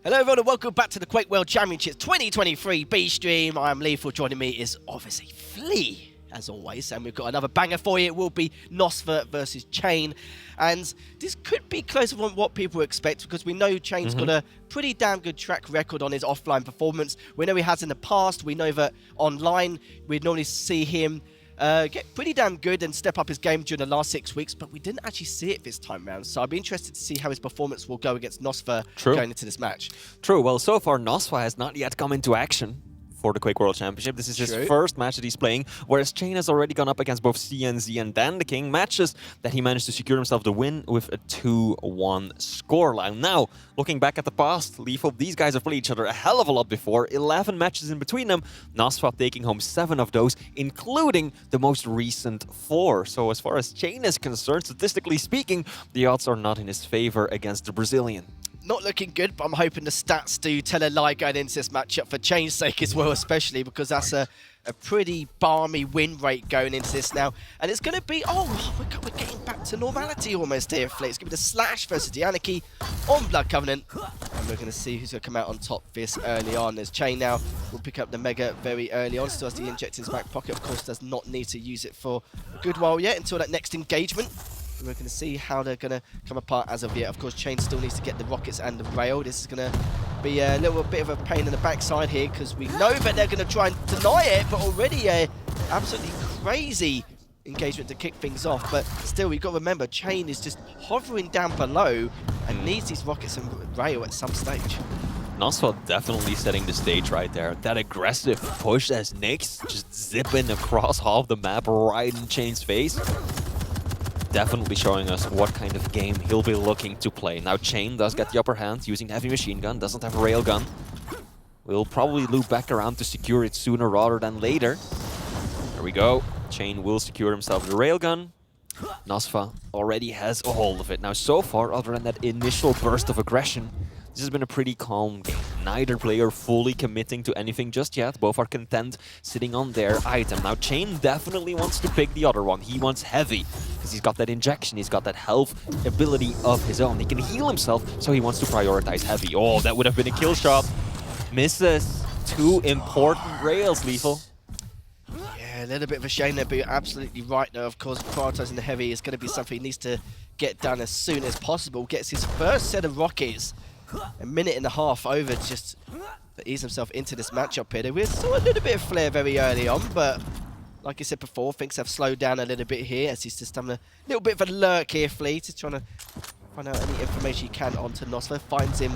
Hello everyone and welcome back to the Quake World Championships 2023 B stream. I am Lethal. Joining me is obviously Flea, as always, and we've got another banger for you. It will be NOSFA versus CHA1N, and this could be closer than what people expect because we know CHA1N's got a pretty damn good track record on his offline performance. We know he has in the past. We know that online we'd normally see him get pretty damn good and step up his game during the last 6 weeks, but we didn't actually see it this time round. So I'd be interested to see how his performance will go against NOSFA going into this match. True. Well, so far NOSFA has not yet come into action for the Quake World Championship. This is his first match that he's playing, whereas CHA1N has already gone up against both CNZ and Dan the King, matches that he managed to secure himself the win with a 2-1 scoreline. Now, looking back at the past, Lethal, these guys have played each other a hell of a lot before, 11 matches in between them, NOSFA taking home 7 of those, including the most recent 4. So as far as CHA1N is concerned, statistically speaking, the odds are not in his favor against the Brazilian. Not looking good, but I'm hoping the stats do tell a lie going into this matchup for CHA1N's sake as well, especially because that's a pretty balmy win rate going into this now. And it's going to be, we're getting back to normality almost here, Flea. It's going to be the Slash versus the Anarchy on Blood Covenant. And we're going to see who's going to come out on top this early on. As CHA1N now will pick up the Mega very early on. Still has the inject in his back pocket. Of course, does not need to use it for a good while yet until that next engagement. We're going to see how they're going to come apart as of yet. Of course, CHA1N still needs to get the rockets and the rail. This is going to be a little bit of a pain in the backside here because we know that they're going to try and deny it, but already a absolutely crazy engagement to kick things off. But still, we've got to remember, CHA1N is just hovering down below and needs these rockets and rail at some stage. NOSFA definitely setting the stage right there. That aggressive push as Nyx just zipping across half the map right in CHA1N's face. Definitely showing us what kind of game he'll be looking to play. Now CHA1N does get the upper hand using the heavy machine gun, doesn't have a railgun. We'll probably loop back around to secure it sooner rather than later. There we go. CHA1N will secure himself the railgun. NOSFA already has a hold of it. Now so far, other than that initial burst of aggression, this has been a pretty calm game. Neither player fully committing to anything just yet. Both are content sitting on their item. Now CHA1N definitely wants to pick the other one. He wants heavy because he's got that injection. He's got that health ability of his own. He can heal himself, so he wants to prioritize heavy. Oh, that would have been a kill shot. Misses. 2 important rails, Lethal. Yeah, a little bit of a shame there, but you're absolutely right though. Of course, prioritizing the heavy is going to be something he needs to get done as soon as possible. Gets his first set of rockets. A minute and a half over just to ease himself into this matchup here. We saw a little bit of flair very early on, but like I said before, things have slowed down a little bit here as he's just having a little bit of a lurk here, Flea, just trying to find out any information he can onto NOSFA. Finds him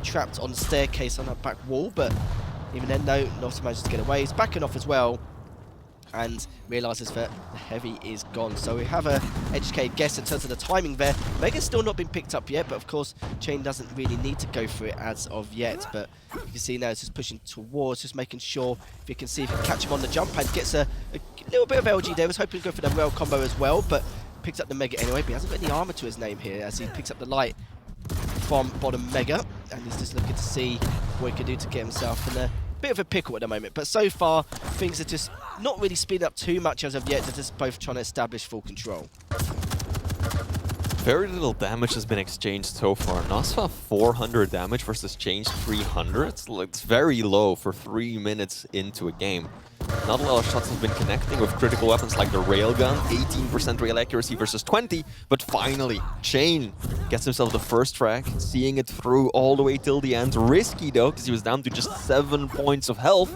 trapped on the staircase on that back wall, but even then, no, NOSFA manages to get away. He's backing off as well and realises that the heavy is gone. So we have a educated guess in terms of the timing there. Mega's still not been picked up yet, but of course CHA1N doesn't really need to go for it as of yet. But you can see now it's just pushing towards, just making sure if you can see if you can catch him on the jump pad. Gets a little bit of LG there. Was hoping to go for the rail combo as well, but picks up the Mega anyway. But he hasn't got any armor to his name here as he picks up the light from bottom Mega, and he's just looking to see what he can do to get himself in a bit of a pickle at the moment. But so far things are just not really speeding up too much as of yet. They're just both trying to establish full control. Very little damage has been exchanged so far. NOSFA 400 damage versus CHA1N's 300. It's very low for 3 minutes into a game. Not a lot of shots have been connecting with critical weapons like the railgun. 18% rail accuracy versus 20. But finally, CHA1N gets himself the first frag, seeing it through all the way till the end. Risky though, because he was down to just 7 points of health.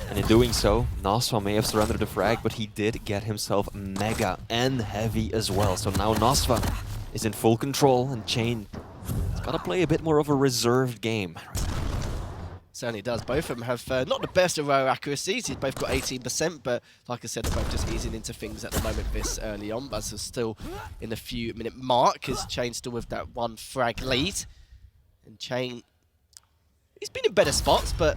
And in doing so, NOSFA may have surrendered the frag, but he did get himself Mega and Heavy as well. So now NOSFA is in full control, and CHA1N has got to play a bit more of a reserved game. Certainly does. Both of them have not the best of rail accuracies. He's both got 18%, but like I said, they're both just easing into things at the moment this early on. But it's still in the few minute mark, because CHA1N still with that 1 frag lead. And CHA1N, he's been in better spots, but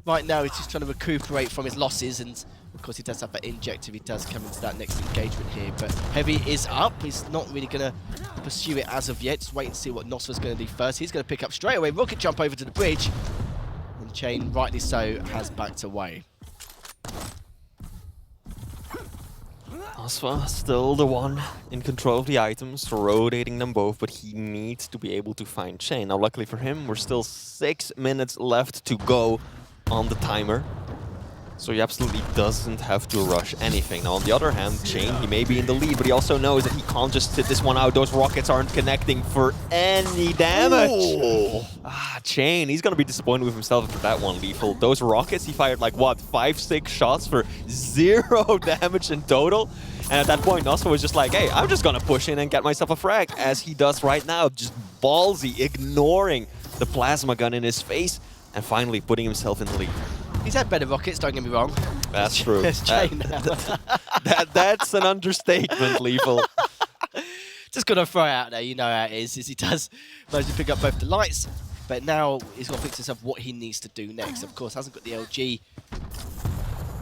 right now he's just trying to recuperate from his losses, and of course he does have that inject if he does come into that next engagement here. But Heavy is up. He's not really going to pursue it as of yet. Just wait and see what NOSFA's going to do first. He's going to pick up straight away, rocket jump over to the bridge, and CHA1N, rightly so, has backed away. NOSFA still the one in control of the items, rotating them both, but he needs to be able to find Chain. Now, luckily for him, we're still 6 minutes left to go on the timer. So he absolutely doesn't have to rush anything. Now, on the other hand, Chain, he may be in the lead, but he also knows that he can't just sit this one out. Those rockets aren't connecting for any damage. Ooh. Chain, he's going to be disappointed with himself after that one, Lethal. Those rockets, he fired like, what, 5-6 shots for 0 damage in total? And at that point, NOSFA was just like, hey, I'm just going to push in and get myself a frag, as he does right now. Just ballsy, ignoring the plasma gun in his face, and finally putting himself in the lead. He's had better rockets, don't get me wrong. That's true. That's an understatement, Lethal. Just got to throw it out there, you know how it is he does manage to pick up both the lights, but now he's got to think to himself what he needs to do next. Of course, hasn't got the LG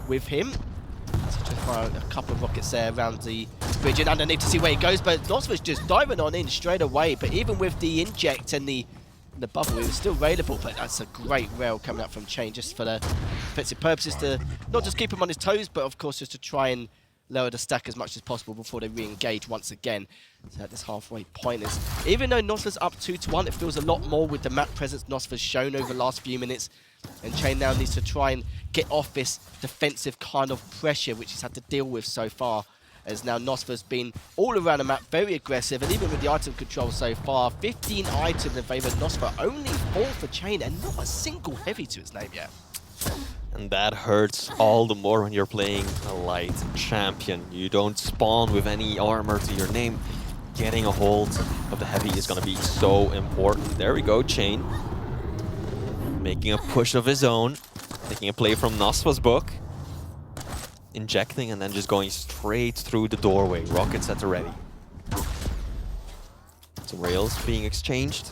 with him. So just fire a couple of rockets there around the bridge and underneath to see where he goes, but NOSFA's just diving on in straight away. But even with the inject and the bubble, it was still available, but that's a great rail coming up from Chain just for the defensive purposes, to not just keep him on his toes, but of course just to try and lower the stack as much as possible before they re-engage once again. So at this halfway point, even though NOSFA's up 2-1, it feels a lot more with the map presence NOSFA's shown over the last few minutes, and Chain now needs to try and get off this defensive kind of pressure which he's had to deal with so far, as now NOSFA's been all around the map very aggressive, and even with the item control so far, 15 items in favour of NOSFA, only 4 for Chain, and not a single heavy to his name yet. And that hurts all the more when you're playing a light champion. You don't spawn with any armor to your name. Getting a hold of the heavy is going to be so important. There we go, Chain. Making a push of his own. Taking a play from NOSFA's book. Injecting and then just going straight through the doorway. Rockets at the ready. Some rails being exchanged.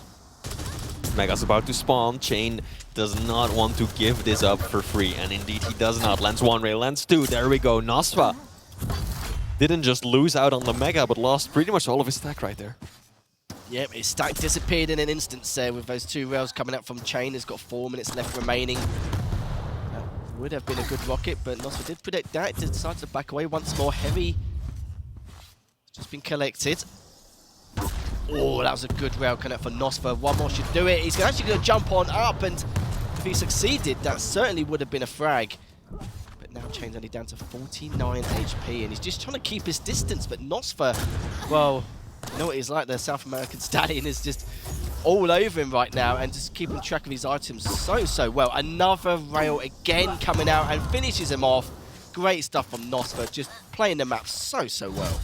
Mega's about to spawn. Chain does not want to give this up for free, and indeed he does not. Lands 1 rail, lands 2. There we go. NOSFA didn't just lose out on the Mega, but lost pretty much all of his stack right there. Yep, his stack disappeared in an instant there with those 2 rails coming up from Chain. He's got 4 minutes left remaining. Would have been a good rocket, but NOSFA did predict that. It decided to back away once more. Heavy just been collected. Oh, that was a good rail connect for NOSFA. One more should do it. He's actually going to jump on up, and if he succeeded, that certainly would have been a frag. But now Chain's only down to 49 HP, and he's just trying to keep his distance. But NOSFA, well, you know what he's like, the South American stallion is just all over him right now, and just keeping track of his items so well. Another rail again coming out and finishes him off. Great stuff from NOSFA, just playing the map so well.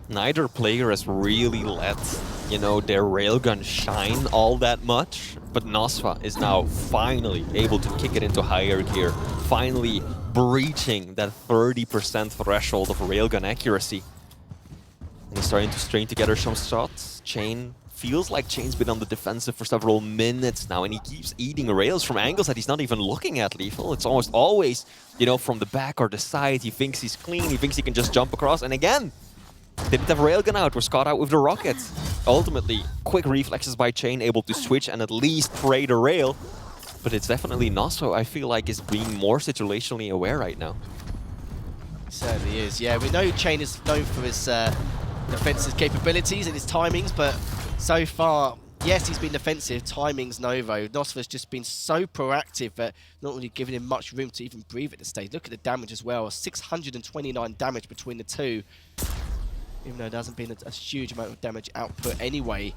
Neither player has really let, you know, their railgun shine all that much, but NOSFA is now finally able to kick it into higher gear, finally breaching that 30% threshold of railgun accuracy. And he's starting to string together some shots. Chain feels like Chain's been on the defensive for several minutes now, and he keeps eating rails from angles that he's not even looking at, Lethal. It's almost always, you know, from the back or the side. He thinks he's clean, he thinks he can just jump across, and again, didn't have railgun out, was caught out with the rocket. Ultimately, quick reflexes by Chain, able to switch and at least pray the rail. But it's definitely NOSFA, I feel like, is being more situationally aware right now. It certainly is, yeah. We know Chain is known for his defensive capabilities and his timings, but so far, yes, he's been defensive, timing's no though. NOSFA's just been so proactive that not really giving him much room to even breathe at this stage. Look at the damage as well, 629 damage between the two. Even though there hasn't been a huge amount of damage output anyway.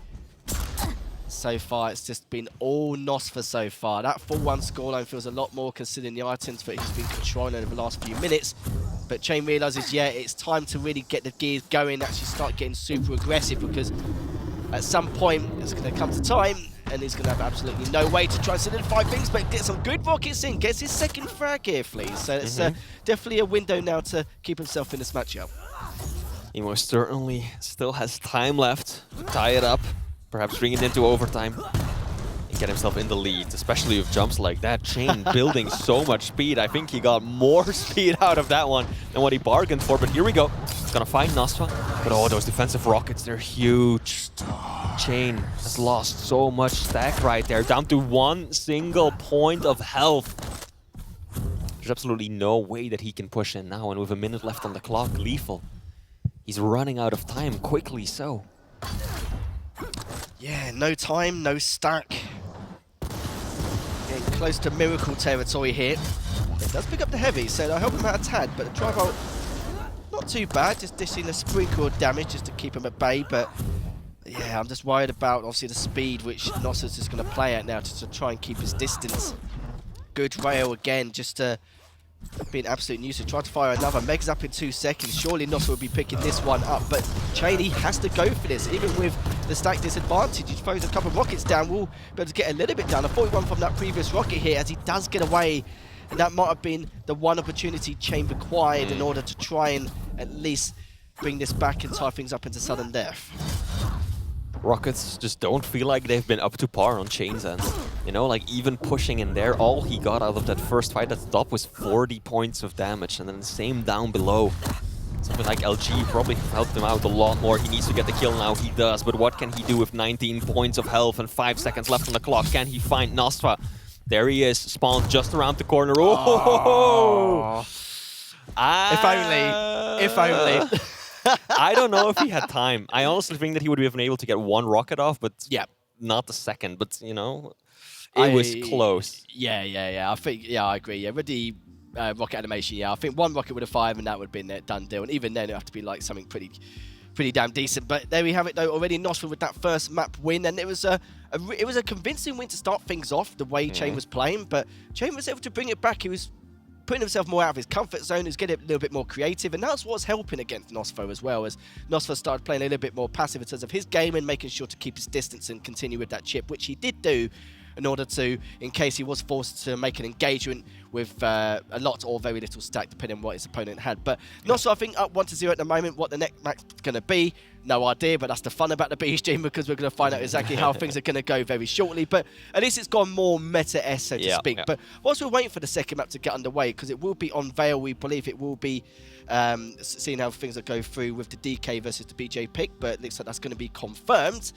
So far, it's just been all NOSFA so far. That 4-1 scoreline feels a lot more considering the items that he's been controlling over the last few minutes. But Chain realises, yeah, it's time to really get the gears going, actually start getting super aggressive, because at some point, it's going to come to time, and he's going to have absolutely no way to try and solidify things, but get some good rockets in, gets his second frag here, Fleas. So it's definitely a window now to keep himself in this matchup. He most certainly still has time left to tie it up, perhaps bring it into overtime, and get himself in the lead, especially with jumps like that. Chain building so much speed. I think he got more speed out of that one than what he bargained for, but here we go. He's gonna find NOSFA, but oh, those defensive rockets, they're huge. Chain has lost so much stack right there, down to 1 single point of health. There's absolutely no way that he can push in now, and with a minute left on the clock, lethal. He's running out of time, quickly so. Yeah, no time, no stack. Getting close to miracle territory here. It does pick up the heavy, so they'll help him out a tad, but the drive out, not too bad, just dishing a sprinkle of damage just to keep him at bay, but yeah, I'm just worried about obviously the speed which NOSFA's just going to play at now to try and keep his distance. Good rail again, just to be an absolute nuisance. Try to fire another. Meg's up in 2 seconds. Surely NOSFA will be picking this one up, but CHA1N has to go for this. Even with the stack disadvantage, he throws a couple of rockets down. We'll be able to get a little bit down. A 41 from that previous rocket here as he does get away. And that might have been the one opportunity Chain required in order to try and at least bring this back and tie things up into sudden death. Rockets just don't feel like they've been up to par on Chain's end. You know, like even pushing in there, all he got out of that first fight at the top was 40 points of damage, and then the same down below. Something like LG probably helped him out a lot more. He needs to get the kill now, he does, but what can he do with 19 points of health and 5 seconds left on the clock? Can he find NOSFA? There he is, spawned just around the corner. Oh! If only. I don't know if he had time. I honestly think that he would have been able to get one rocket off, but yeah, not the second. But, you know, it was close. Yeah. I think, I agree. Yeah, with the rocket animation, yeah, I think one rocket would have fired and that would have been a done deal. And even then, it would have to be like something pretty damn decent. But there we have it, though. Already NOSFA with that first map win, and it was a convincing win to start things off the way Chain was playing. But Chain was able to bring it back. He was putting himself more out of his comfort zone, is getting a little bit more creative, and that's what's helping against NOSFA as well, as NOSFA started playing a little bit more passive in terms of his game and making sure to keep his distance and continue with that chip, which he did do in order to, in case he was forced to make an engagement with a lot or very little stack, depending on what his opponent had. But NOSFA, I think, up 1-0 at the moment. What the next match is going to be, no idea, but that's the fun about the BE stream, because we're going to find out exactly how things are going to go very shortly. But at least it's gone more meta-esque, so to speak. But whilst we're waiting for the second map to get underway, because it will be on Vale, we believe it will be seeing how things will go through with the DK versus the BJ pick, but it looks like that's going to be confirmed.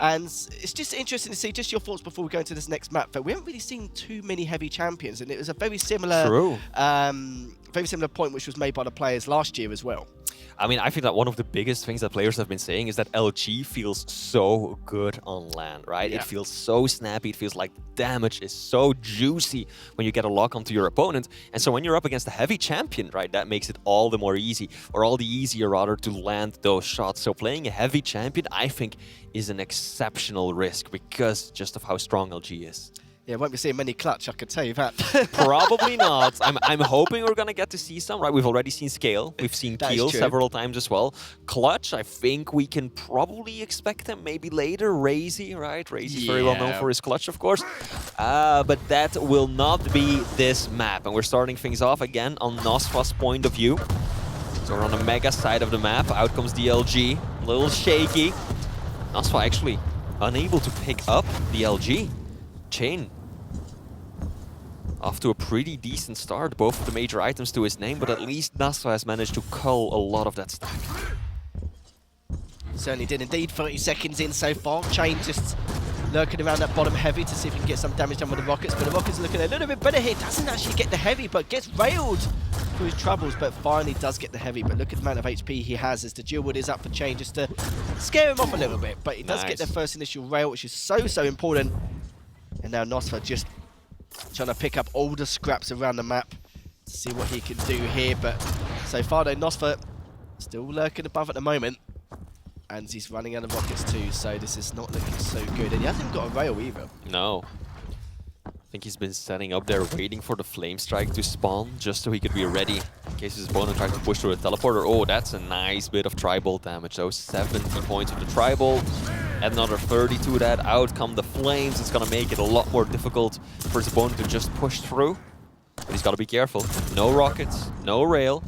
And it's just interesting to see just your thoughts before we go into this next map. But we haven't really seen too many heavy champions, and it was a very similar, point which was made by the players last year as well. I mean, I think that one of the biggest things that players have been saying is that LG feels so good on land, right? It feels so snappy. It feels like damage is so juicy when you get a lock onto your opponent. And so when you're up against a heavy champion, right, that makes it all the more easy, or all the easier rather, to land those shots. So playing a heavy champion, I think, is an exceptional risk because just of how strong LG is. Yeah, won't be seeing many clutch, I can tell you that. Probably not. I'm hoping we're going to get to see some, right? We've already seen Scale. We've seen Keel several times as well. Clutch, I think we can probably expect them maybe later. Razy, right? Razy's very well known for his clutch, of course. But that will not be this map. And we're starting things off again on NOSFA's point of view. So we're on the Mega side of the map. Out comes the LG. A little shaky. NOSFA actually unable to pick up the LG. Chain off to a pretty decent start, both of the major items to his name, but at least NOSFA has managed to cull a lot of that stack. Certainly did indeed. 30 seconds in so far. Chain just lurking around that bottom heavy to see if he can get some damage done with the rockets, but the rockets are looking a little bit better here. Doesn't actually get the heavy, but gets railed through his troubles, but finally does get the heavy. But look at the amount of HP he has as the dual wood is up for Chain just to scare him off a little bit, but he does get the first initial rail, which is so important. And now NOSFA just trying to pick up all the scraps around the map to see what he can do here. But so far though, NOSFA still lurking above at the moment, and he's running out of rockets too, so this is not looking so good. And he hasn't got a rail either. No. I think he's been setting up there waiting for the flame strike to spawn just so he could be ready in case his opponent tries to push through a teleporter. Oh, that's a nice bit of tri-bolt damage though. 70 points with the tri-bolt. Add another 30 to that. Out come the flames. It's going to make it a lot more difficult for his opponent to just push through. But he's got to be careful. No rockets, no rail.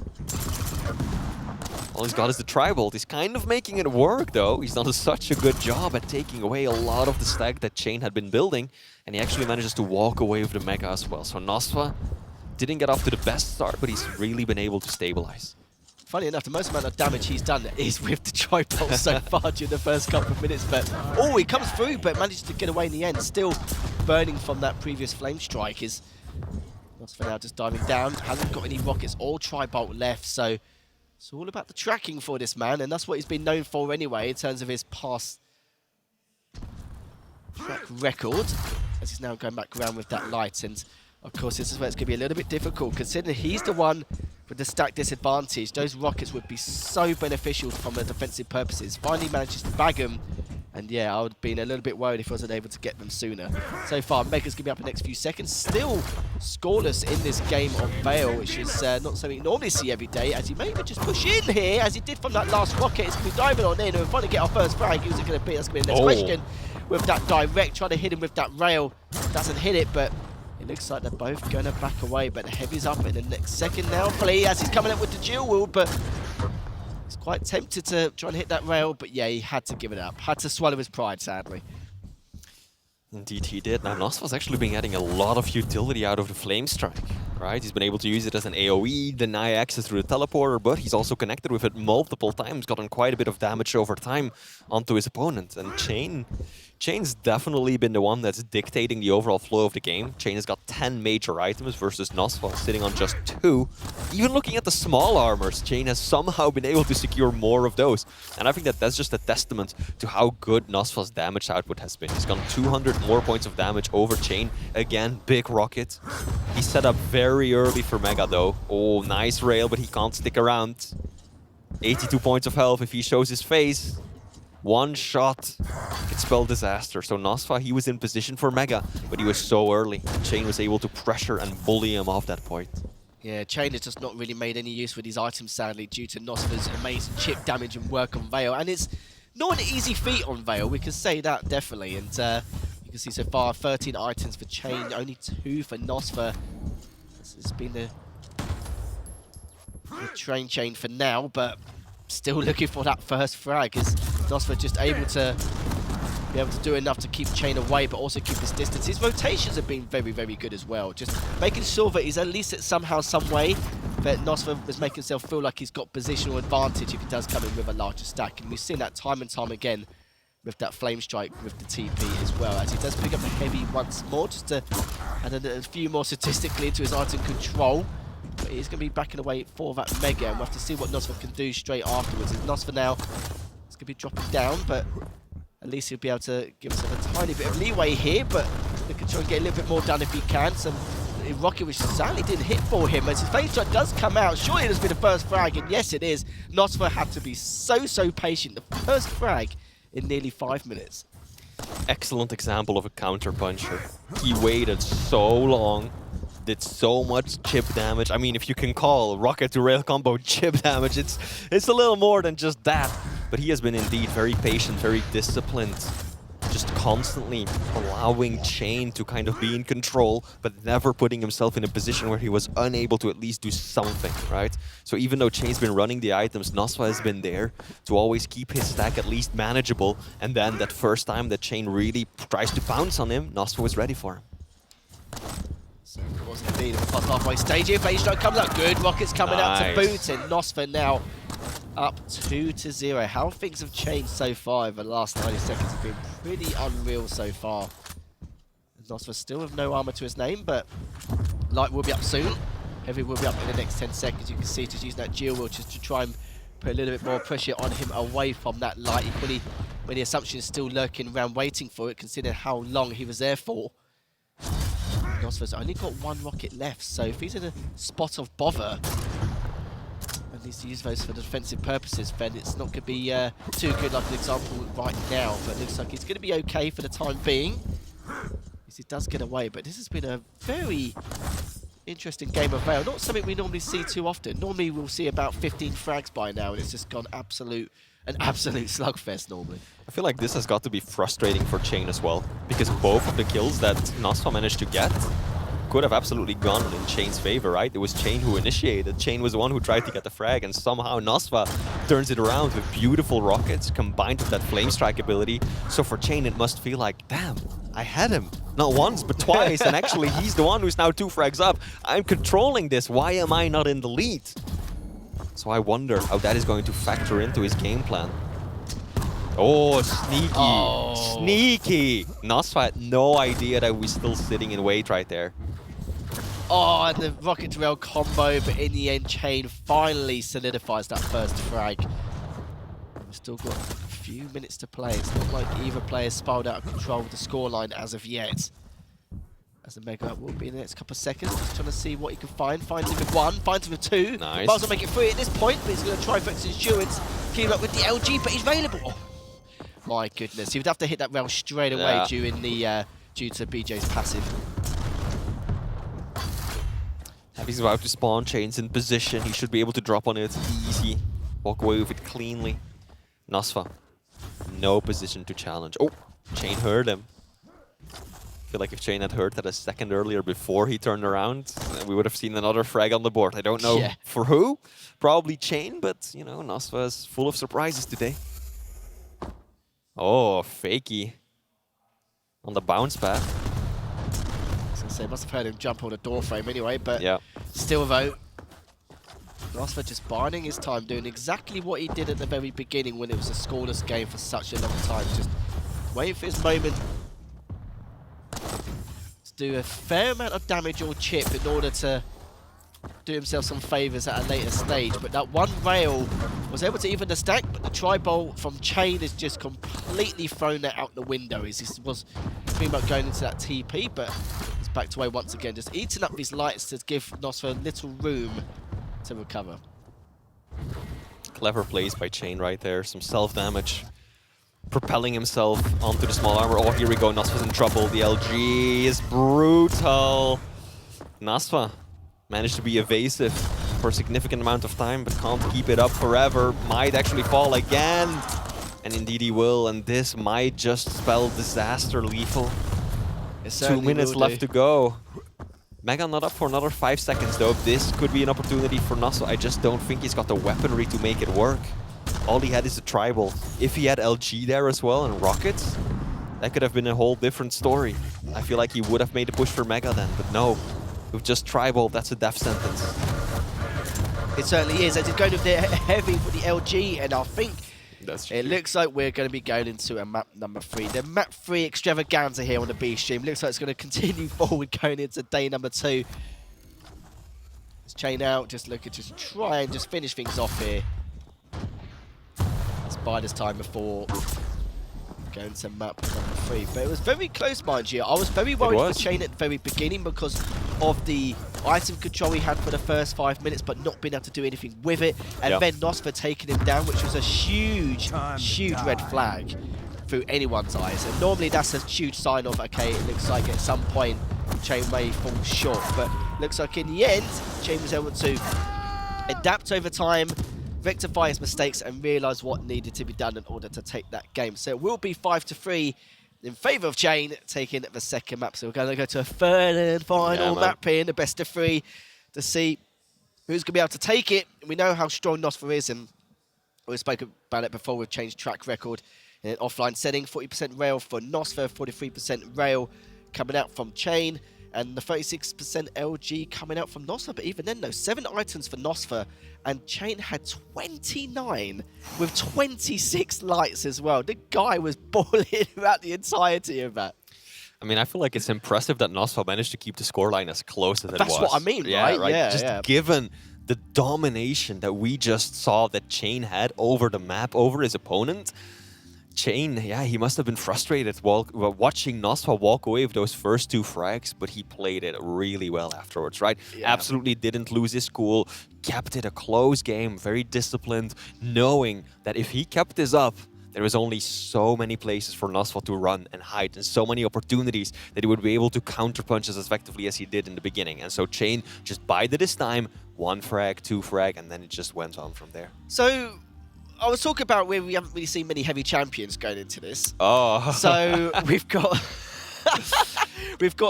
All he's got is the tri-bolt. He's kind of making it work though. He's done such a good job at taking away a lot of the stack that Chain had been building. And he actually manages to walk away with the Mega as well. So NOSFA didn't get off to the best start, but he's really been able to stabilize. Funny enough, the most amount of damage he's done is with the tri-bolt so far during the first couple of minutes. But oh, he comes through, but manages to get away in the end. Still burning from that previous flame strike. Is NOSFA now just diving down. Hasn't got any rockets or tri-bolt left, so it's all about the tracking for this man, and that's what he's been known for anyway in terms of his past track record, as he's now going back around with that light. And of course, this is where it's going to be a little bit difficult, considering he's the one with the stack disadvantage. Those rockets would be so beneficial from the defensive purposes. Finally manages to bag them, and yeah, I would have been a little bit worried if I wasn't able to get them sooner. So far, Mega's going to be up in the next few seconds. Still scoreless in this game of Vale, which is not something you normally see every day, as he may even just push in here, as he did from that last rocket. It's going to be diving on in, and we're trying to get our first frag. Who's it going to be? That's going to be the next question. With that direct, trying to hit him with that rail. Doesn't hit it, but it looks like they're both going to back away. But the Heavy's up in the next second now. Flea, as he's coming up with the dual wield, but he's quite tempted to try and hit that rail. But yeah, he had to give it up. Had to swallow his pride, sadly. Indeed he did. Now NOSFA's actually been getting a lot of utility out of the Flame Strike, right? He's been able to use it as an AoE, deny access through the teleporter, but he's also connected with it multiple times, gotten quite a bit of damage over time onto his opponent. And Chain's definitely been the one that's dictating the overall flow of the game. Chain has got 10 major items versus NOSFA sitting on just 2. Even looking at the small armors, Chain has somehow been able to secure more of those. And I think that that's just a testament to how good NOSFA's damage output has been. He's gotten 200 more points of damage over Chain. Again, big rocket. He set up very early for Mega though. Oh, nice rail, but he can't stick around. 82 points of health if he shows his face. One shot could spell disaster. So NOSFA, he was in position for Mega, but he was so early. Chain was able to pressure and bully him off that point. Yeah, Chain has just not really made any use with these items, sadly, due to NOSFA's amazing chip damage and work on Vale. And it's not an easy feat on Vale, we can say that definitely. And you can see so far 13 items for Chain, only 2 for NOSFA. This has been the train chain for now, but still looking for that first frag. Is NOSFA just able to do enough to keep Chain away, but also keep his distance? His rotations have been very, very good as well. Just making sure that he's at least somehow, some way, that NOSFA is making himself feel like he's got positional advantage if he does come in with a larger stack. And we've seen that time and time again with that Flame Strike with the TP as well, as he does pick up the Heavy once more, just to add a few more statistically into his item control. But he's going to be backing away for that Mega, and we'll have to see what NOSFA can do straight afterwards. And NOSFA now is going to be dropping down, but at least he'll be able to give us a tiny bit of leeway here, but we can try and get a little bit more done if he can. Some rocket which sadly didn't hit for him, as his Flame Strike does come out. Surely it has been the first frag, and yes it is. NOSFA had to be so patient. The first frag in nearly 5 minutes. Excellent example of a counter puncher. He waited so long, did so much chip damage. I mean, if you can call rocket to rail combo chip damage, it's a little more than just that. But he has been indeed very patient, very disciplined, just constantly allowing Chain to kind of be in control, but never putting himself in a position where he was unable to at least do something, right? So even though Chain's been running the items, NOSFA has been there to always keep his stack at least manageable. And then that first time that Chain really tries to pounce on him, NOSFA was ready for him. So it was indeed a past halfway stage here. Flame Strike comes out good. Rockets coming out to boot, and NOSFA now up 2-0. How things have changed so far over the last 90 seconds have been pretty unreal so far. NOSFA still with no armor to his name, but Light will be up soon. Heavy will be up in the next 10 seconds. You can see just using that dual wield just to try and put a little bit more pressure on him away from that Light. Equally, when the Assumption is still lurking around waiting for it, considering how long he was there for. NOSFA's only got 1 rocket left, so if he's in a spot of bother and needs to use those for defensive purposes, then it's not going to be too good, like an example right now. But it looks like it's going to be okay for the time being, as he does get away. But this has been a very interesting game of Vale. Not something we normally see too often. Normally we'll see about 15 frags by now, and it's just gone an absolute slugfest normally. I feel like this has got to be frustrating for Chain as well, because both of the kills that NOSFA managed to get could have absolutely gone in Chain's favor, right? It was Chain who initiated. Chain was the one who tried to get the frag, and somehow NOSFA turns it around with beautiful rockets combined with that Flame Strike ability. So for Chain, it must feel like, damn, I had him. Not once, but twice, and actually he's the one who's now 2 frags up. I'm controlling this. Why am I not in the lead? So I wonder how that is going to factor into his game plan. Oh, sneaky. Oh. Sneaky. NOSFA had no idea that we're still sitting in wait right there. Oh, and the rocket to rail combo, but in the end, Chain finally solidifies that first frag. We've still got a few minutes to play. It's not like either player's spiraled out of control with the scoreline as of yet. As the Mega will be in the next couple of seconds, just trying to see what he can find. Finds him with 1, finds him with 2. Nice. Might as well make it 3 at this point, but he's going to try for his insurance. Keep up with the LG, but he's available. Oh, my goodness, he would have to hit that rail straight away due to BJ's passive. He's about to spawn. Chain's in position. He should be able to drop on it easy. Walk away with it cleanly. NOSFA, no position to challenge. Oh, Chain heard him. I feel like if Chain had heard that a second earlier before he turned around, we would have seen another frag on the board. I don't know for who. Probably Chain, but, you know, NOSFA is full of surprises today. Oh, Fakey on the bounce pad. So must have heard him jump on the door frame anyway, but yeah, still though, NOSFA just biding his time, doing exactly what he did at the very beginning when it was a scoreless game for such a long time. Just waiting for his moment to do a fair amount of damage or chip in order to do himself some favours at a later stage. But that one rail was able to even the stack, but the tri-bolt from Chain has just completely thrown that out the window. He was thinking about going into that TP, but he's backed away once again, just eating up these lights to give NOSFA a little room to recover. Clever plays by Chain right there. Some self-damage. Propelling himself onto the small armor. Oh, here we go. NOSFA's in trouble. The LG is brutal. NOSFA managed to be evasive for a significant amount of time, but can't keep it up forever. Might actually fall again. And indeed he will. And this might just spell disaster lethal. 2 minutes left to go. Mega not up for another 5 seconds though. This could be an opportunity for NOSFA. I just don't think he's got the weaponry to make it work. All he had is a tribal. If he had LG there as well and rockets, that could have been a whole different story. I feel like he would have made a push for Mega then, but no. With just tribal, that's a death sentence. It certainly is. As he's going with the heavy for the LG, and I think it looks like we're going to be going into a map number 3. The map 3 extravaganza here on the B stream. Looks like it's going to continue forward going into day number 2. Let's Chain out, just try and just finish things off here. Let's buy this time before going to map number 3. But it was very close, mind you. I was very worried for Chain at the very beginning because of the item control he had for the first 5 minutes, but not being able to do anything with it. And then NOSFA taking him down, which was a huge red flag through anyone's eyes. And normally that's a huge sign of, okay, it looks like at some point Chain may fall short. But looks like in the end, Chain was able to adapt over time, rectify his mistakes, and realise what needed to be done in order to take that game. So it will be 5-3 in favour of Chain, taking the second map. So we're going to go to a third and final map here in the best of 3 to see who's going to be able to take it. We know how strong NOSFA is, and we spoke about it before with Chain's track record in an offline setting. 40% rail for NOSFA, 43% rail coming out from Chain, and the 36% LG coming out from NOSFA. But even then, though, 7 items for NOSFA, and Chain had 29 with 26 lights as well. The guy was balling throughout the entirety of that. I mean, I feel like it's impressive that NOSFA managed to keep the scoreline as close as it was. That's what I mean, right? Yeah, just given the domination that we just saw that Chain had over the map, over his opponent, Chain, he must have been frustrated while watching NOSFA walk away with those first 2 frags, but he played it really well afterwards, right? Yeah. Absolutely didn't lose his cool, kept it a close game, very disciplined, knowing that if he kept this up, there was only so many places for NOSFA to run and hide, and so many opportunities that he would be able to counterpunch as effectively as he did in the beginning. And so Chain just bided his time, 1 frag, 2 frag, and then it just went on from there. So I was talking about where we haven't really seen many heavy champions going into this. Oh. So we've got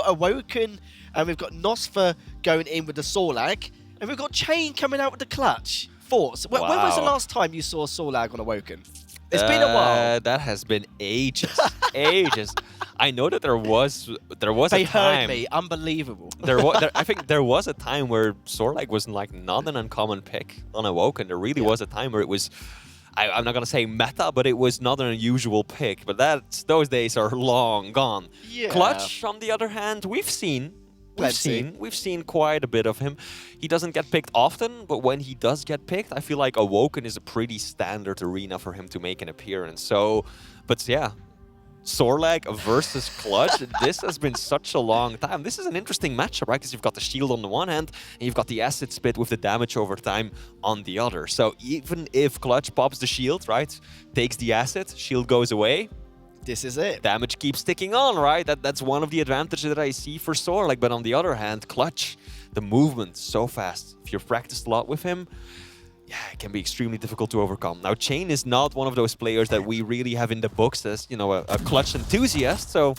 Awoken, and we've got NOSFA going in with the Sorlag, and we've got Chain coming out with the clutch. Thoughts? When was the last time you saw Sorlag on Awoken? It's been a while. That has been ages. Ages. I know that there was a time. They heard me. Unbelievable. I think there was a time where Sorlag was like not an uncommon pick on Awoken. There really was a time where it was, I'm not going to say meta, but it was not an unusual pick. But those days are long gone. Yeah. Clutch, on the other hand, we've seen We've seen quite a bit of him. He doesn't get picked often, but when he does get picked, I feel like Awoken is a pretty standard arena for him to make an appearance. So, but yeah, Sorlag versus Clutch. This has been such a long time. This is an interesting matchup, right? Because you've got the shield on the one hand, and you've got the acid spit with the damage over time on the other. So even if Clutch pops the shield, right, takes the acid, shield goes away, this is it. damage keeps ticking on, right? That's one of the advantages that I see for Sorlag. But on the other hand, Clutch, the movement so fast. If you've practiced a lot with him, yeah, it can be extremely difficult to overcome. Now, CHA1N is not one of those players that we really have in the books as, you know, a Clutch enthusiast. So,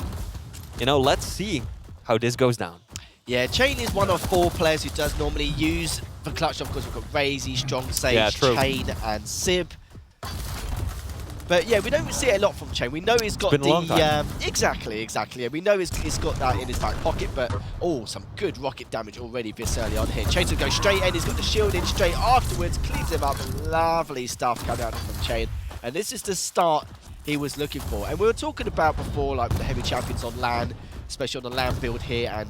you know, let's see how this goes down. Yeah, CHA1N is one of 4 players who does normally use for Clutch. Of course, we've got Razy, Strong Sage, Yeah, true. CHA1N, and Sib. But yeah, we don't see it a lot from CHA1N. We know he's got been a long time. exactly. Yeah, we know he's got that in his back pocket. But oh, some good rocket damage already this early on here. CHA1N's gonna go straight in. He's got the shield in straight afterwards. Cleans him up. Lovely stuff coming out from CHA1N. And this is the start he was looking for. And we were talking about before, like the heavy champions on LAN, especially on the LAN build here. And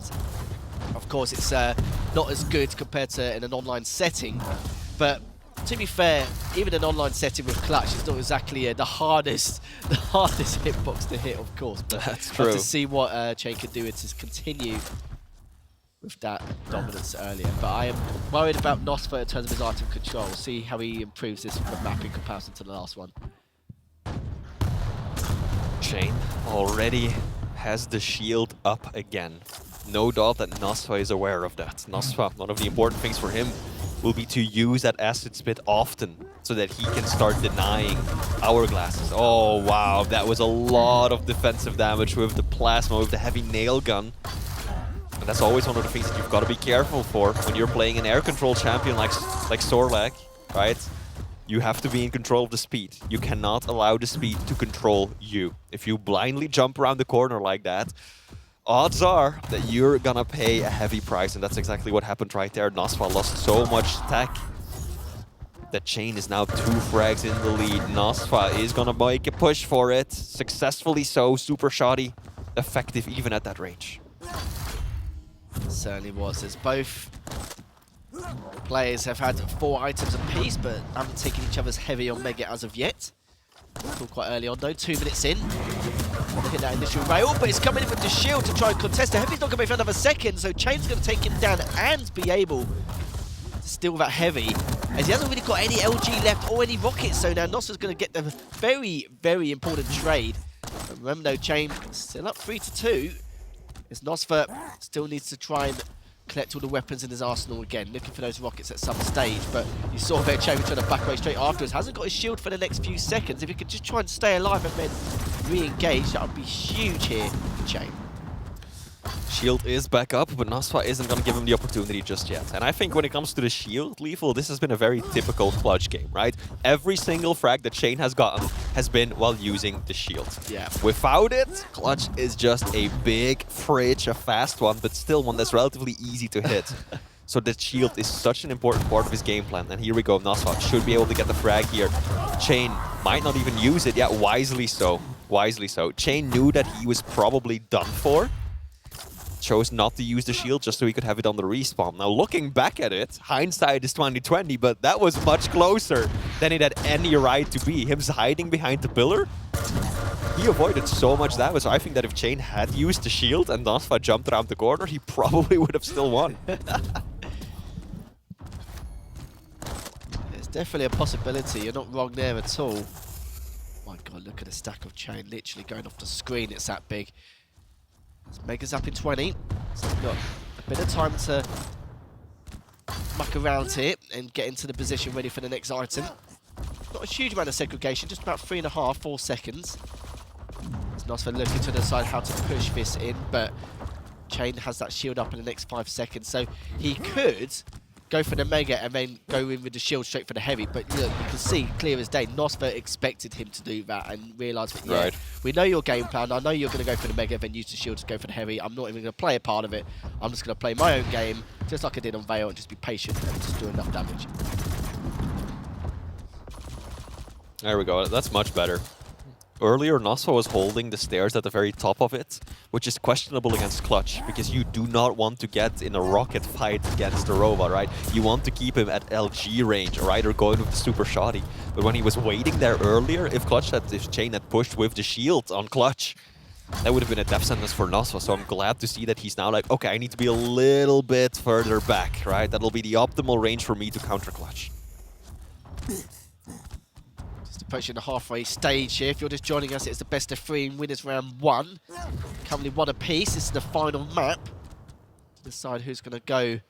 of course, it's not as good compared to in an online setting, but to be fair, even an online setting with Clutch is not exactly the hardest hitbox to hit, of course. But that's true. To see what CHA1N can do is continue with that dominance earlier. But I am worried about NOSFA in terms of his item control. See how he improves this map in comparison to the last one. CHA1N already has the shield up again. No doubt that NOSFA is aware of that. NOSFA, one of the important things for him will be to use that acid spit often so that he can start denying hourglasses. Oh wow, that was a lot of defensive damage with the plasma, with the heavy nail gun. And that's always one of the things that you've got to be careful for when you're playing an air control champion like Sorlag, right? You have to be in control of the speed. You cannot allow the speed to control you. If you blindly jump around the corner like that, odds are that you're gonna pay a heavy price, and that's exactly what happened right there. NOSFA lost so much tech that CHA1N is now 2 frags in the lead. NOSFA is gonna make a push for it, successfully so, super shoddy, effective even at that range. Certainly was, as both players have had 4 items apiece, but haven't taken each other's heavy on Mega as of yet. Still quite early on though, 2 minutes in. Want to hit that initial rail, but it's coming in with the shield to try and contest. The heavy's not going to be for another second, so CHA1N's going to take him down and be able to steal that heavy, as he hasn't really got any LG left or any rockets. So now NOSFA's going to get the very, very important trade. But remember though, CHA1N still up 3-2. As NOSFA still needs to try and collect all the weapons in his arsenal again, looking for those rockets at some stage. But you saw there CHA1N trying to back away straight afterwards. Hasn't got his shield for the next few seconds. If he could just try and stay alive and then re-engage, that would be huge here for CHA1N. Shield is back up, but NOSFA isn't going to give him the opportunity just yet. And I think when it comes to the shield, Lethal, this has been a very typical Clutch game, right? Every single frag that CHA1N has gotten has been while using the shield. Yeah. Without it, Clutch is just a big fridge, a fast one, but still one that's relatively easy to hit. So the shield is such an important part of his game plan. And here we go, NOSFA should be able to get the frag here. CHA1N might not even use it, yeah, wisely so. Wisely so. CHA1N knew that he was probably done for. Chose not to use the shield just so he could have it on the respawn. Now looking back at it, hindsight is 20/20, but that was much closer than it had any right to be. Him hiding behind the pillar, he avoided so much damage. I think that if CHA1N had used the shield and NOSFA jumped around the corner, he probably would have still won. It's definitely a possibility. You're not wrong there at all. My God, look at the stack of CHA1N literally going off the screen. It's that big. Mega's up in 20, so we've got a bit of time to muck around here and get into the position ready for the next item. Not a huge amount of segregation, just about 3.5, 4 seconds. It's NOSFA looking to decide how to push this in, but CHA1N has that shield up in the next 5 seconds, so he could go for the Mega and then go in with the shield straight for the heavy. But look, you can see clear as day, NOSFA expected him to do that and realised that, yeah, we know your game plan. I know you're going to go for the Mega, then use the shield to go for the heavy. I'm not even going to play a part of it. I'm just going to play my own game, just like I did on Vale, and just be patient and just do enough damage. There we go. That's much better. Earlier, NOSFA was holding the stairs at the very top of it, which is questionable against Clutch, because you do not want to get in a rocket fight against the robot, right? You want to keep him at LG range, or either going with the super shoddy. But when he was waiting there earlier, if Chain had pushed with the shield on Clutch, that would have been a death sentence for NOSFA. So I'm glad to see that he's now like, okay, I need to be a little bit further back, right? That'll be the optimal range for me to counter Clutch. Approaching the halfway stage here. If you're just joining us, it's the best of 3 in winners round 1. Currently 1 apiece. This is the final map to decide who's going to go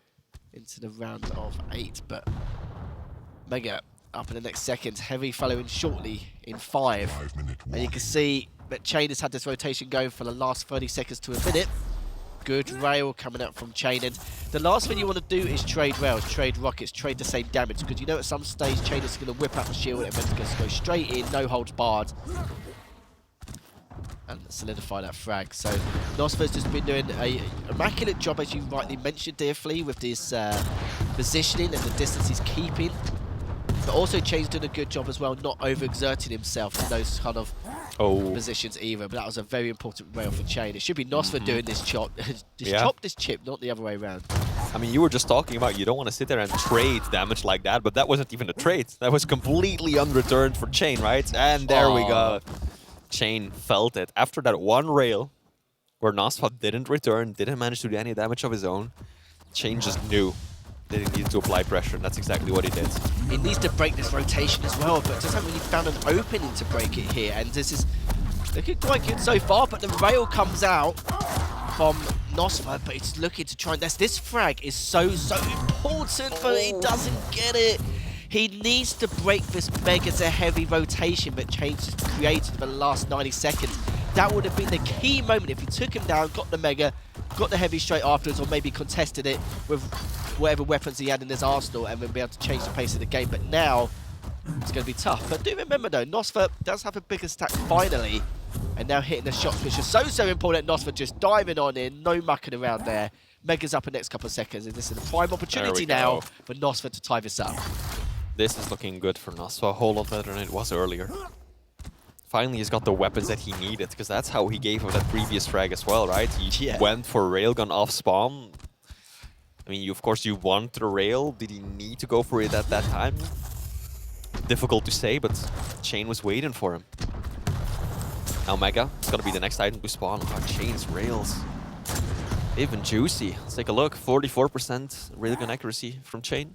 into the round of 8. But Mega up in the next seconds. Heavy following shortly in 5. And you can see that Chain has had this rotation going for the last 30 seconds to a minute. Good rail coming out from Chain, and the last thing you want to do is trade rails, trade rockets, trade the same damage, because you know at some stage Chain is going to whip out the shield and then just go straight in, no holds barred, and solidify that frag. So NOSFA's just been doing an immaculate job, as you rightly mentioned, dear Flea, with this positioning and the distance he's keeping. But also Chain's doing a good job as well, not overexerting himself in those kind of positions either. But that was a very important rail for Chain. It should be NOSFA doing this chop, this chip, not the other way around. I mean, you were just talking about you don't want to sit there and trade damage like that, but that wasn't even a trade. That was completely unreturned for Chain, right? And there we go. Chain felt it. After that one rail, where NOSFA didn't return, didn't manage to do any damage of his own, Chain just knew that he needed to apply pressure, and that's exactly what he did. He needs to break this rotation as well, but just haven't really found an opening to break it here. And this is looking quite good so far, but the rail comes out from NOSFA, but it's looking to try and... This frag is so important, but he doesn't get it. He needs to break this Mega to heavy rotation, but Chain just created for the last 90 seconds. That would have been the key moment if he took him down, got the Mega, got the heavy straight afterwards, or maybe contested it with whatever weapons he had in his arsenal and then be able to change the pace of the game. But now it's going to be tough. But do remember though, NOSFA does have a bigger stack finally, and now hitting the shots, which is so important. NOSFA just diving on in, no mucking around there. Mega's up in the next couple of seconds, and this is a prime opportunity now for NOSFA to tie this up. This is looking good for NOSFA, a whole lot better than it was earlier. Finally, he's got the weapons that he needed, because that's how he gave him that previous frag as well, right? He went for railgun off spawn. I mean, of course, you want the rail. Did he need to go for it at that time? Difficult to say, but Chain was waiting for him. Now Mega, it's gonna be the next item to spawn. Oh, Chain's rails. Even juicy. Let's take a look. 44% railgun accuracy from Chain.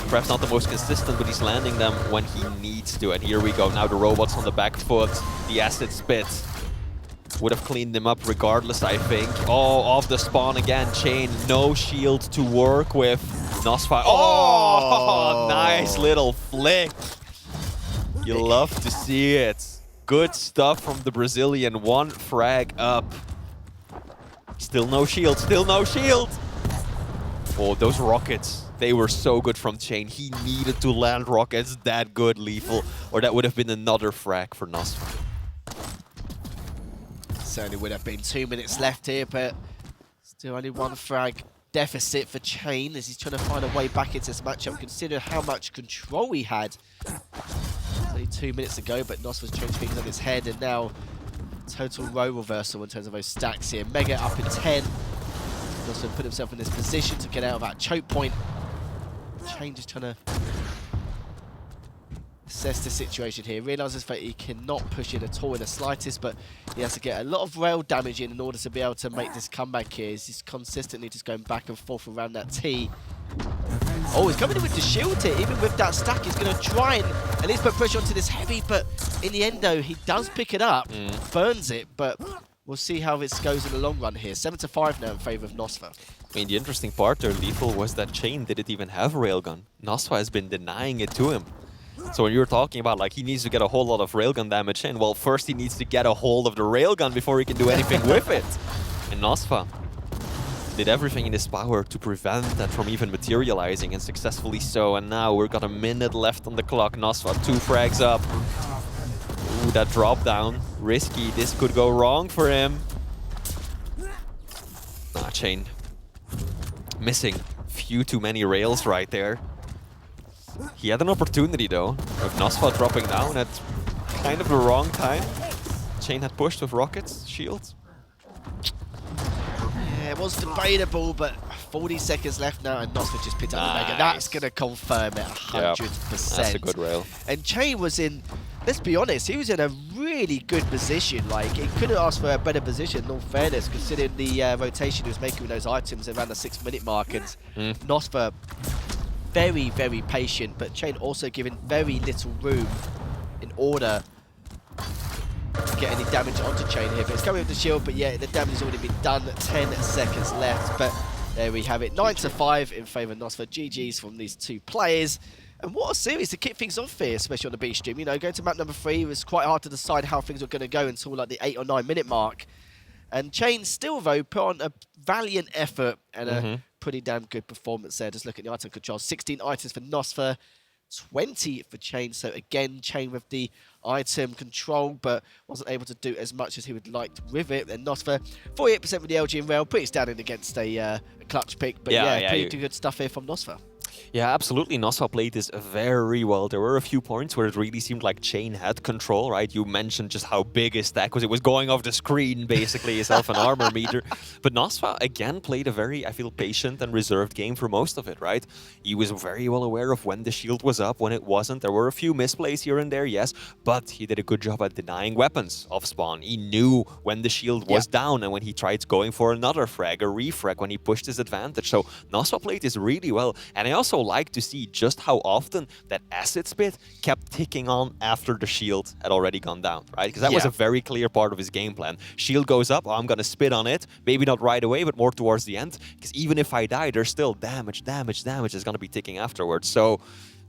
Perhaps not the most consistent, but he's landing them when he needs to. And here we go. Now the robots on the back foot. The acid spit would have cleaned them up regardless, I think. Oh, off the spawn again. Chain, no shield to work with. NOSFA. Oh, nice little flick. You love to see it. Good stuff from the Brazilian. 1 frag up. Still no shield. Still no shield. Oh, those rockets. They were so good from Chain. He needed to land rockets that good, Lethal, or that would have been another frag for NOSFA. Certainly would have been 2 minutes left here, but still only 1 frag deficit for Chain as he's trying to find a way back into this matchup. Consider how much control he had only 2 minutes ago, but NOSFA's changed things on his head, and now total role reversal in terms of those stacks here. Mega up in 10. NOSFA put himself in this position to get out of that choke point. Chain just trying to assess the situation here. Realises that he cannot push in at all in the slightest, but he has to get a lot of rail damage in order to be able to make this comeback here. He's consistently just going back and forth around that T. Oh, he's coming in with the shield here. Even with that stack, he's going to try and at least put pressure onto this heavy, but in the end, though, he does pick it up, burns it, but we'll see how this goes in the long run here. 7-5 now in favour of NOSFA. I mean, the interesting part there, Lethal, was that Chain didn't even have railgun. NOSFA has been denying it to him. So when you were talking about, like, he needs to get a whole lot of railgun damage in, well, first he needs to get a hold of the railgun before he can do anything with it. And NOSFA did everything in his power to prevent that from even materializing, and successfully so. And now we've got a minute left on the clock. NOSFA, 2 frags up. Ooh, that drop down. Risky. This could go wrong for him. Nah, Chain missing few too many rails right there. He had an opportunity though. With NOSFA dropping down, that kind of the wrong time. CHA1N had pushed with rockets, shields. Yeah, it was debatable, but 40 seconds left now, and NOSFA just picked up the Mega. That's going to confirm it 100%. That's a good rail. And CHA1N was in, let's be honest, he was in a really good position. Like, he couldn't ask for a better position, in all fairness, considering the rotation he was making with those items around the 6-minute mark. And NOSFA, very, very patient, but CHA1N also given very little room in order to get any damage onto CHA1N here. But it's coming with the shield, but yeah, the damage has already been done. 10 seconds left, but there we have it. 9-5 in favour of NOSFA. GG's from these two players. And what a series to kick things off here, especially on the B stream. You know, going to map number 3, it was quite hard to decide how things were going to go until like the 8 or 9 minute mark. And CHA1N still, though, put on a valiant effort and a pretty damn good performance there. Just look at the item control. 16 items for NOSFA, 20 for CHA1N. So again, CHA1N with the item control, but wasn't able to do as much as he would like with it. And NOSFA, 48% with the LG and rail, pretty standing against a clutch pick. But yeah, pretty good stuff here from NOSFA. Yeah, absolutely. NOSFA played this very well. There were a few points where it really seemed like CHA1N had control, right? You mentioned just how big his stack was. It was going off the screen, basically, his health and armor meter. But NOSFA, again, played a very, I feel, patient and reserved game for most of it, right? He was very well aware of when the shield was up, when it wasn't. There were a few misplays here and there, yes, but he did a good job at denying weapons off spawn. He knew when the shield was down and when he tried going for another frag, a refrag, when he pushed his advantage. So NOSFA played this really well. And I also like to see just how often that acid spit kept ticking on after the shield had already gone down, right? Because that was a very clear part of his game plan. Shield goes up, oh, I'm gonna spit on it, maybe not right away, but more towards the end, because even if I die, there's still damage is gonna be ticking afterwards. So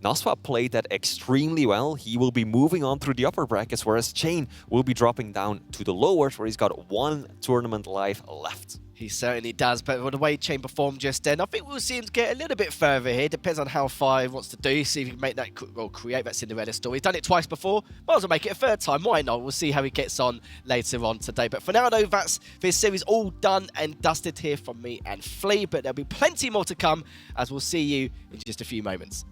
NOSFA played that extremely well. He will be moving on through the upper brackets, whereas CHA1N will be dropping down to the lowers, where he's got 1 tournament life left. He certainly does, but with the way CHA1N performed just then, I think we'll see him get a little bit further here. Depends on how far he wants to do, see if he can make that, or create that Cinderella story. He's done it twice before, might as well make it a third time, why not? We'll see how he gets on later on today. But for now, though, that's this series all done and dusted here from me and Flea, but there'll be plenty more to come, as we'll see you in just a few moments.